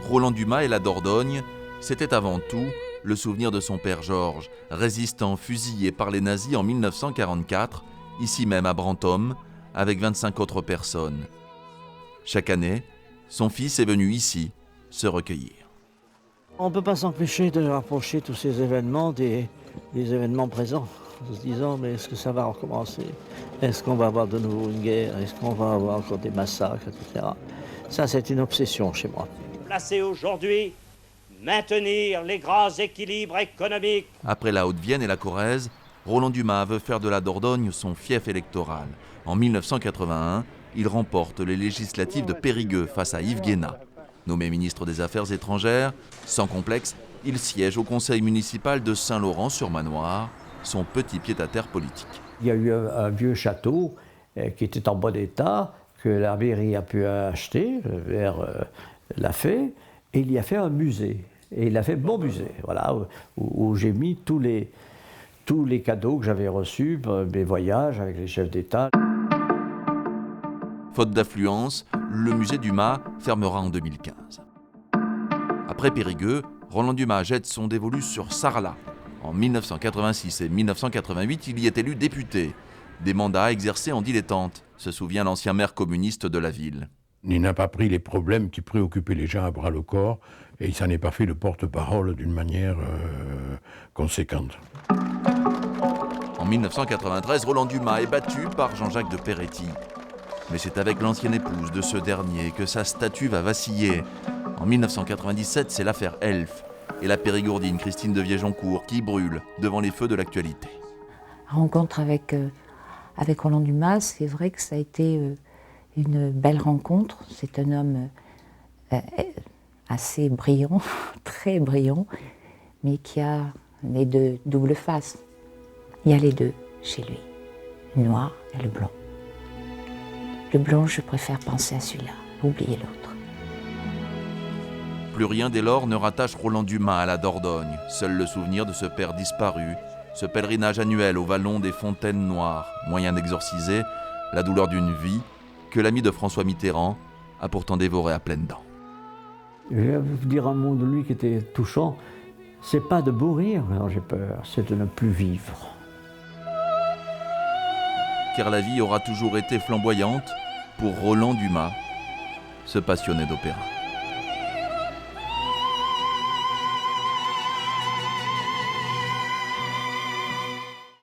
Roland Dumas et la Dordogne, c'était avant tout le souvenir de son père Georges, résistant fusillé par les nazis en 1944, ici même à Brantôme, avec 25 autres personnes. Chaque année, son fils est venu ici se recueillir. On ne peut pas s'empêcher de rapprocher tous ces événements des événements présents, en se disant mais est-ce que ça va recommencer? Est-ce qu'on va avoir de nouveau une guerre? Est-ce qu'on va avoir encore des massacres, etc. Ça, c'est une obsession chez moi. Placé aujourd'hui, maintenir les grands équilibres économiques. Après la Haute-Vienne et la Corrèze, Roland Dumas veut faire de la Dordogne son fief électoral. En 1981, il remporte les législatives de Périgueux face à Yves Guéna. Nommé ministre des Affaires étrangères, sans complexe, il siège au conseil municipal de Saint-Laurent-sur-Manoir, son petit pied-à-terre politique. Il y a eu un vieux château qui était en bon état, que la mairie a pu acheter vers la fée, et il y a fait un musée. Et il a fait mon musée, voilà, où j'ai mis tous les cadeaux que j'avais reçus, mes voyages avec les chefs d'État. Faute d'affluence, le musée Dumas fermera en 2015. Après Périgueux, Roland Dumas jette son dévolu sur Sarlat. En 1986 et 1988, il y est élu député. Des mandats exercés en dilettante, se souvient l'ancien maire communiste de la ville. Il n'a pas pris les problèmes qui préoccupaient les gens à bras le corps et il s'en est pas fait le porte-parole d'une manière conséquente. En 1993, Roland Dumas est battu par Jean-Jacques de Peretti. Mais c'est avec l'ancienne épouse de ce dernier que sa statue va vaciller. En 1997, c'est l'affaire Elf et la périgourdine Christine de Viégeoncourt qui brûle devant les feux de l'actualité. Rencontre avec Roland Dumas, c'est vrai que ça a été une belle rencontre. C'est un homme assez brillant, très brillant, mais qui a les deux doubles faces. Il y a les deux chez lui, le noir et le blanc. Le blanc, je préfère penser à celui-là, oublier l'autre. Plus rien dès lors ne rattache Roland Dumas à la Dordogne. Seul le souvenir de ce père disparu, ce pèlerinage annuel au vallon des Fontaines Noires, moyen d'exorciser la douleur d'une vie que l'ami de François Mitterrand a pourtant dévorée à pleines dents. Je vais vous dire un mot de lui qui était touchant. C'est pas de mourir dont j'ai peur, c'est de ne plus vivre. Car la vie aura toujours été flamboyante pour Roland Dumas, ce passionné d'opéra.